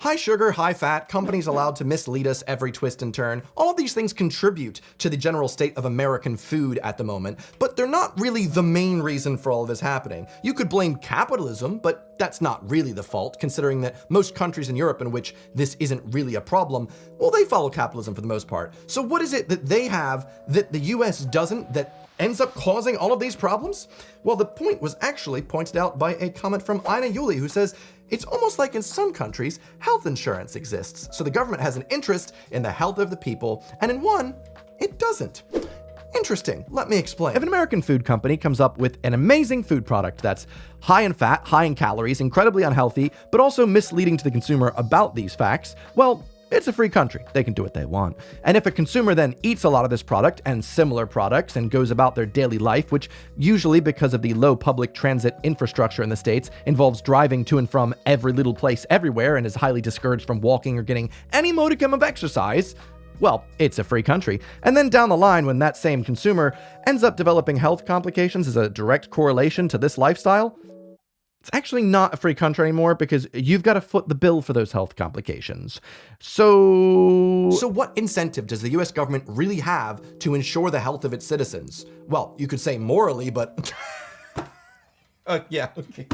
High sugar, high fat, companies allowed to mislead us every twist and turn. All of these things contribute to the general state of American food at the moment, but they're not really the main reason for all of this happening. You could blame capitalism, but that's not really the fault, considering that most countries in Europe in which this isn't really a problem, well, they follow capitalism for the most part. So what is it that they have that the US doesn't, that ends up causing all of these problems? Well, the point was actually pointed out by a comment from Ina Yuli, who says, it's almost like in some countries, health insurance exists. So the government has an interest in the health of the people, and in one, it doesn't. Interesting. Let me explain. If an American food company comes up with an amazing food product that's high in fat, high in calories, incredibly unhealthy, but also misleading to the consumer about these facts, well, it's a free country. They can do what they want. And if a consumer then eats a lot of this product and similar products and goes about their daily life, which usually because of the low public transit infrastructure in the States involves driving to and from every little place everywhere and is highly discouraged from walking or getting any modicum of exercise, well, it's a free country. And then down the line, when that same consumer ends up developing health complications as a direct correlation to this lifestyle, it's actually not a free country anymore because you've got to foot the bill for those health complications. So what incentive does the US government really have to ensure the health of its citizens? Well, you could say morally, but yeah, okay.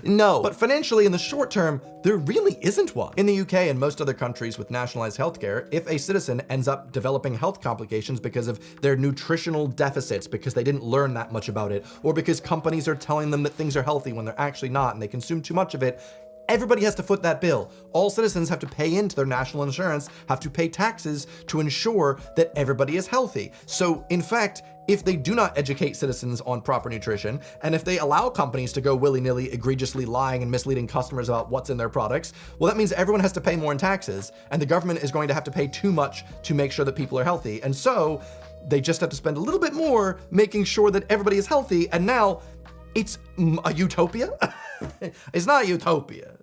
No, but financially in the short term, there really isn't one. In the UK and most other countries with nationalized healthcare, if a citizen ends up developing health complications because of their nutritional deficits, because they didn't learn that much about it, or because companies are telling them that things are healthy when they're actually not and they consume too much of it, everybody has to foot that bill. All citizens have to pay into their national insurance, have to pay taxes to ensure that everybody is healthy. So in fact, if they do not educate citizens on proper nutrition, and if they allow companies to go willy-nilly, egregiously lying and misleading customers about what's in their products, well, that means everyone has to pay more in taxes, and the government is going to have to pay too much to make sure that people are healthy. And so they just have to spend a little bit more making sure that everybody is healthy, and now it's a utopia? It's not a utopia.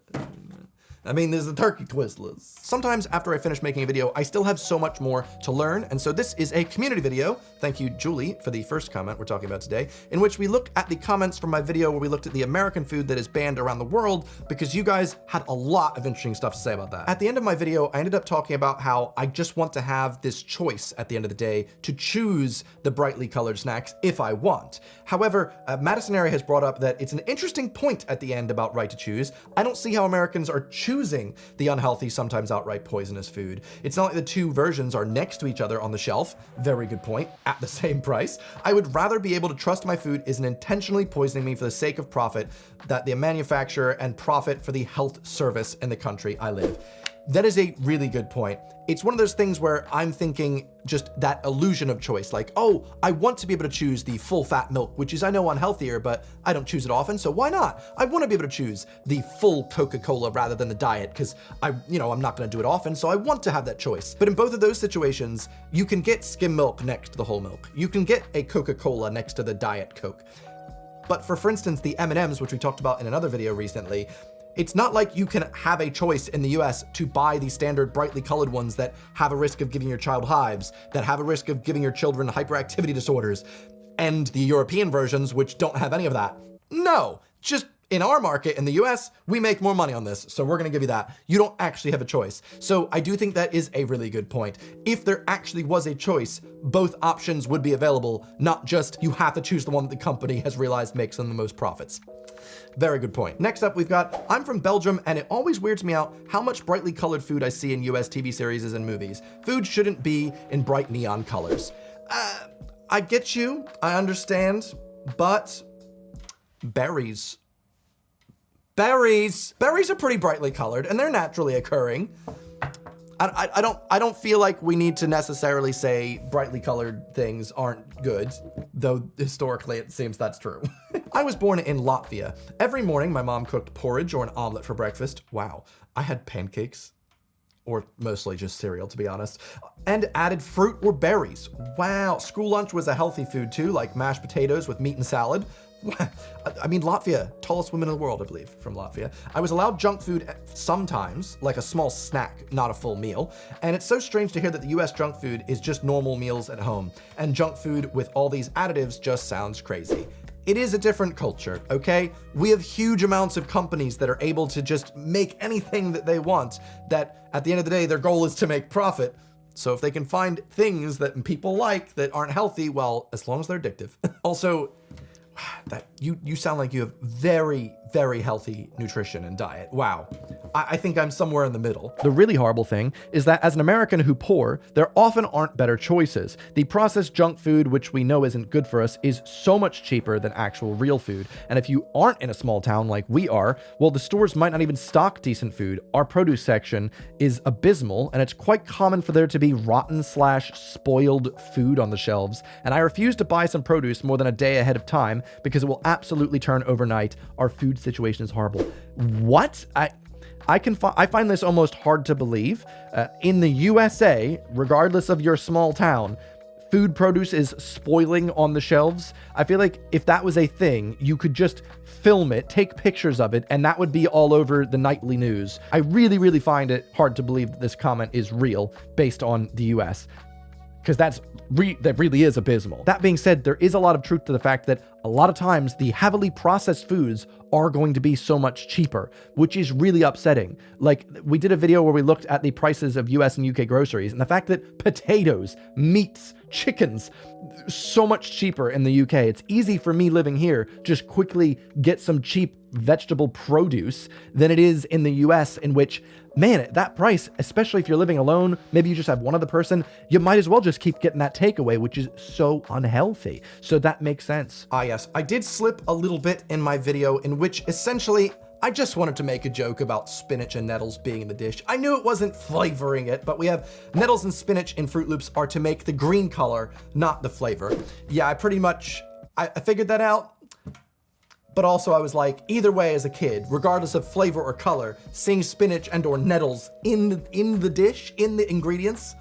I mean, there's the turkey twizzlers. Sometimes after I finish making a video, I still have so much more to learn, and so this is a community video. Thank you, Julie, for the first comment we're talking about today, in which we look at the comments from my video where we looked at the American food that is banned around the world, because you guys had a lot of interesting stuff to say about that. At the end of my video, I ended up talking about how I just want to have this choice at the end of the day to choose the brightly colored snacks if I want. However, Madison Area has brought up that it's an interesting point at the end about right to choose. I don't see how Americans are choosing the unhealthy, sometimes outright poisonous food. It's not like the two versions are next to each other on the shelf. Very good point. At the same price. I would rather be able to trust my food isn't intentionally poisoning me for the sake of profit, that the manufacturer and profit for the health service in the country I live. That is a really good point. It's one of those things where I'm thinking just that illusion of choice, like, oh, I want to be able to choose the full fat milk, which is, I know, unhealthier, but I don't choose it often, so why not? I want to be able to choose the full Coca-Cola rather than the diet, because I'm not going to do it often, so I want to have that choice. But in both of those situations, you can get skim milk next to the whole milk. You can get a Coca-Cola next to the Diet Coke. But for instance, the M&Ms, which we talked about in another video recently, it's not like you can have a choice in the US to buy the standard brightly colored ones that have a risk of giving your child hives, that have a risk of giving your children hyperactivity disorders, and the European versions which don't have any of that. No, just in our market in the US, we make more money on this, so we're gonna give you that. You don't actually have a choice. So I do think that is a really good point. If there actually was a choice, both options would be available, not just you have to choose the one that the company has realized makes them the most profits. Very good point. Next up, we've got, I'm from Belgium, and it always weirds me out how much brightly colored food I see in US TV series and movies. Food shouldn't be in bright neon colors. I get you, I understand, but berries are pretty brightly colored, and they're naturally occurring. I don't feel like we need to necessarily say brightly colored things aren't good, though historically it seems that's true. I was born in Latvia. Every morning my mom cooked porridge or an omelet for breakfast. Wow, I had pancakes, or mostly just cereal to be honest, and added fruit or berries. Wow, school lunch was a healthy food too, like mashed potatoes with meat and salad. I mean, Latvia, tallest women in the world, I believe, from Latvia. I was allowed junk food sometimes, like a small snack, not a full meal. And it's so strange to hear that the US junk food is just normal meals at home, and junk food with all these additives just sounds crazy. it is a different culture, okay? We have huge amounts of companies that are able to just make anything that they want, that at the end of the day, their goal is to make profit. So if they can find things that people like that aren't healthy, well, as long as they're addictive. Also, that you sound like you have very, very healthy nutrition and diet. Wow. I think I'm somewhere in the middle. The really horrible thing is that as an American who's poor, there often aren't better choices. The processed junk food, which we know isn't good for us, is so much cheaper than actual real food. And if you aren't in a small town like we are, well, the stores might not even stock decent food. Our produce section is abysmal, and it's quite common for there to be rotten/spoiled food on the shelves. And I refuse to buy some produce more than a day ahead of time because it will absolutely turn overnight. Our food situation is horrible. What? I find this almost hard to believe. In the USA, regardless of your small town, food produce is spoiling on the shelves. I feel like if that was a thing, you could just film it, take pictures of it, and that would be all over the nightly news. I really, really find it hard to believe that this comment is real based on the US. Because that really is abysmal. That being said, there is a lot of truth to the fact that a lot of times the heavily processed foods are going to be so much cheaper, which is really upsetting. Like, we did a video where we looked at the prices of US and UK groceries, and the fact that potatoes, meats, chickens, so much cheaper in the UK. It's easy for me living here, just quickly get some cheap vegetable produce than it is in the US, in which, man, at that price, especially if you're living alone, maybe you just have one other person, you might as well just keep getting that takeaway, which is so unhealthy. So that makes sense. Ah, yes, I did slip a little bit in my video in which essentially I just wanted to make a joke about spinach and nettles being in the dish. I knew it wasn't flavoring it, but we have nettles and spinach in Fruit Loops are to make the green color, not the flavor. Yeah, I figured that out. But also I was like, either way as a kid, regardless of flavor or color, seeing spinach and or nettles in the dish, in the ingredients,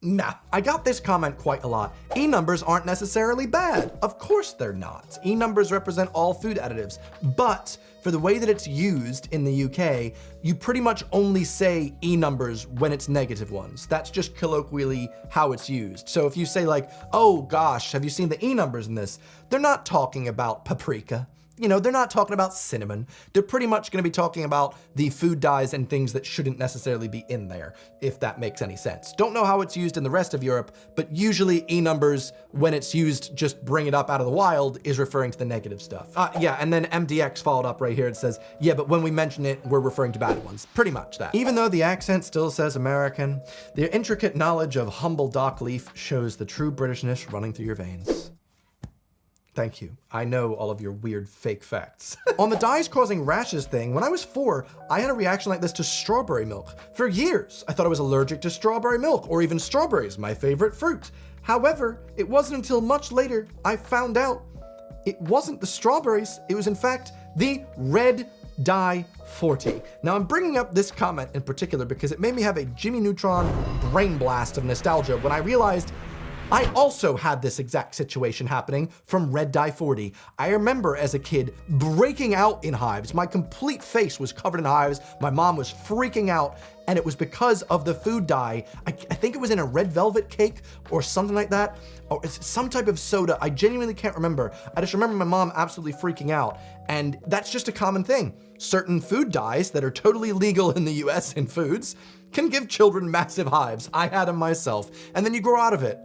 nah. I got this comment quite a lot. E-numbers aren't necessarily bad. Of course they're not. E-numbers represent all food additives, but for the way that it's used in the UK, you pretty much only say E-numbers when it's negative ones. That's just colloquially how it's used. So if you say like, oh gosh, have you seen the E-numbers in this? They're not talking about paprika. You know, they're not talking about cinnamon. They're pretty much gonna be talking about the food dyes and things that shouldn't necessarily be in there, if that makes any sense. Don't know how it's used in the rest of Europe, but usually E-numbers, when it's used, just bring it up out of the wild, is referring to the negative stuff. Yeah, and then MDX followed up right here. It says, yeah, but when we mention it, we're referring to bad ones. Pretty much that. Even though the accent still says American, their intricate knowledge of humble dock leaf shows the true Britishness running through your veins. Thank you. I know all of your weird fake facts. On the dyes causing rashes thing, when I was 4, I had a reaction like this to strawberry milk. For years, I thought I was allergic to strawberry milk, or even strawberries, my favorite fruit. However, it wasn't until much later I found out it wasn't the strawberries, it was in fact the red dye 40. Now I'm bringing up this comment in particular because it made me have a Jimmy Neutron brain blast of nostalgia when I realized I also had this exact situation happening from Red Dye 40. I remember as a kid breaking out in hives. My complete face was covered in hives. My mom was freaking out, and it was because of the food dye. I think it was in a red velvet cake or something like that, or it's some type of soda. I genuinely can't remember. I just remember my mom absolutely freaking out, and that's just a common thing. Certain food dyes that are totally legal in the US in foods can give children massive hives. I had them myself, and then you grow out of it.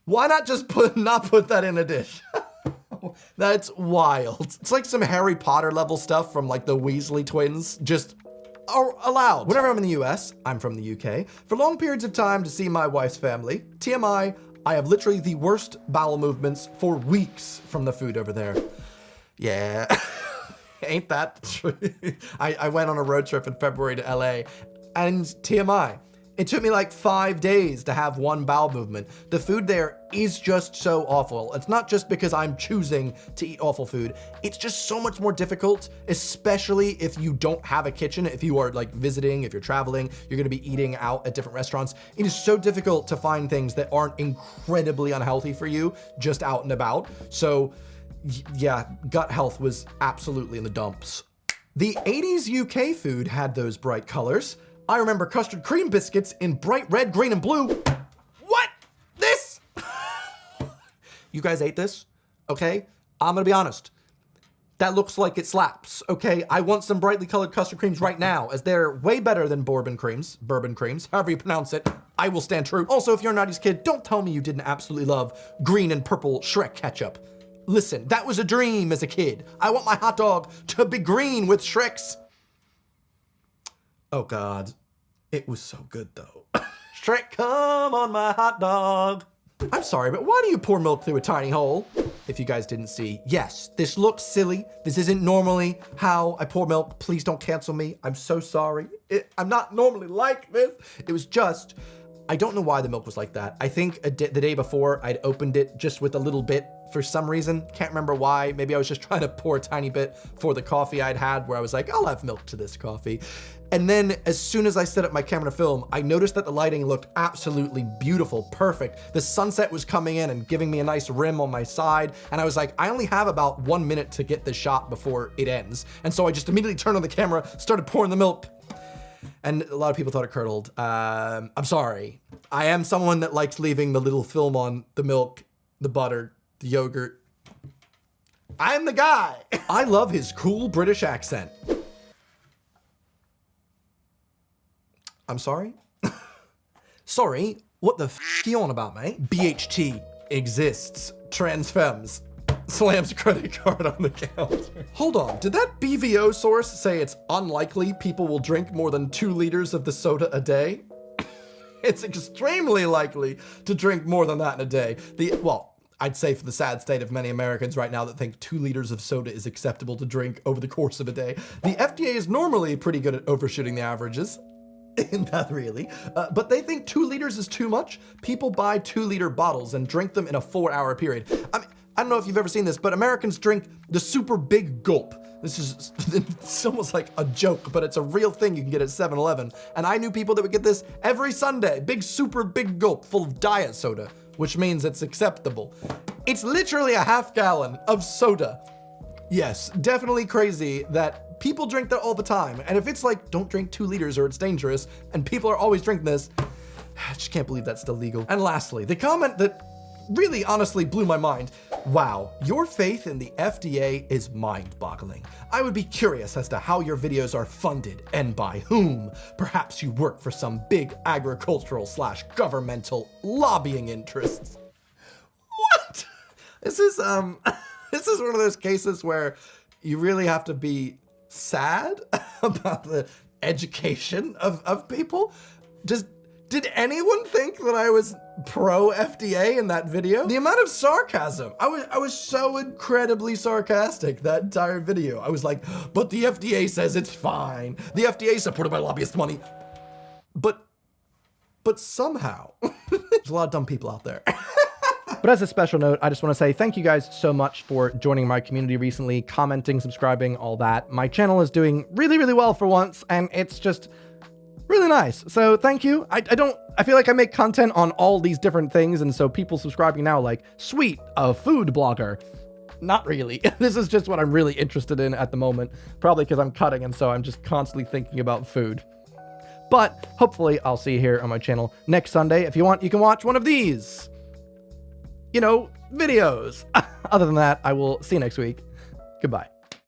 Why not just not put that in a dish? That's wild. It's like some Harry Potter level stuff from like the Weasley twins, just allowed. Whenever I'm in the US, I'm from the UK, for long periods of time to see my wife's family, TMI, I have literally the worst bowel movements for weeks from the food over there. Yeah, ain't that true? I went on a road trip in February to LA, and TMI, it took me like 5 days to have one bowel movement. The food there is just so awful. It's not just because I'm choosing to eat awful food. It's just so much more difficult, especially if you don't have a kitchen. If you are like visiting, if you're traveling, you're gonna be eating out at different restaurants. It is so difficult to find things that aren't incredibly unhealthy for you just out and about. So yeah, gut health was absolutely in the dumps. The 80s UK food had those bright colors. I remember custard cream biscuits in bright red, green, and blue. What? This? You guys ate this? Okay? I'm gonna be honest. That looks like it slaps, okay? I want some brightly colored custard creams right now, as they're way better than bourbon creams, however you pronounce it. I will stand true. Also, if you're a 90s kid, don't tell me you didn't absolutely love green and purple Shrek ketchup. Listen, that was a dream as a kid. I want my hot dog to be green with Shreks. Oh God, it was so good though. Shrek, come on my hot dog. I'm sorry, but why do you pour milk through a tiny hole? If you guys didn't see, yes, this looks silly. This isn't normally how I pour milk. Please don't cancel me. I'm so sorry. I'm not normally like this. It was just, I don't know why the milk was like that. I think the day before I'd opened it just with a little bit for some reason. Can't remember why. Maybe I was just trying to pour a tiny bit for the coffee I'd had where I was like, I'll have milk to this coffee. And then as soon as I set up my camera to film, I noticed that the lighting looked absolutely beautiful, perfect. The sunset was coming in and giving me a nice rim on my side. And I was like, I only have about 1 minute to get this shot before it ends. And so I just immediately turned on the camera, started pouring the milk. And a lot of people thought it curdled. I'm sorry. I am someone that likes leaving the little film on the milk, the butter, the yogurt. I'm the guy. I love his cool British accent. I'm sorry? Sorry, what the f you on about, mate? BHT exists. Trans femmes. Slams credit card on the counter. Hold on, did that BVO source say it's unlikely people will drink more than 2 liters of the soda a day? It's extremely likely to drink more than that in a day. Well, I'd say for the sad state of many Americans right now that think 2 liters of soda is acceptable to drink over the course of a day. The FDA is normally pretty good at overshooting the averages. Not really, but they think 2 liters is too much. People buy 2-liter bottles and drink them in a 4-hour period. I mean, I don't know if you've ever seen this, but Americans drink the super big gulp. This is, it's almost like a joke, but it's a real thing you can get at 7-Eleven. And I knew people that would get this every Sunday. Super big gulp full of diet soda, which means it's acceptable. It's literally a half gallon of soda. Yes, definitely crazy that people drink that all the time. And if it's like, don't drink 2 liters or it's dangerous, and people are always drinking this, I just can't believe that's still legal. And lastly, the comment that really honestly blew my mind. Wow, your faith in the FDA is mind-boggling. I would be curious as to how your videos are funded and by whom. Perhaps you work for some big agricultural/governmental lobbying interests. What? This is one of those cases where you really have to be sad about the education of people. Did anyone think that I was pro FDA in that video? The amount of sarcasm. I was so incredibly sarcastic that entire video. I was like, but the FDA says it's fine. The FDA supported by lobbyist money. But somehow, there's a lot of dumb people out there. But as a special note, I just want to say thank you guys so much for joining my community recently, commenting, subscribing, all that. My channel is doing really, really well for once, and it's just really nice. So thank you. I feel like I make content on all these different things, and so people subscribing now like, sweet, a food blogger. Not really. This is just what I'm really interested in at the moment, probably because I'm cutting, and so I'm just constantly thinking about food. But hopefully I'll see you here on my channel next Sunday. If you want, you can watch one of these, videos. Other than that, I will see you next week. Goodbye.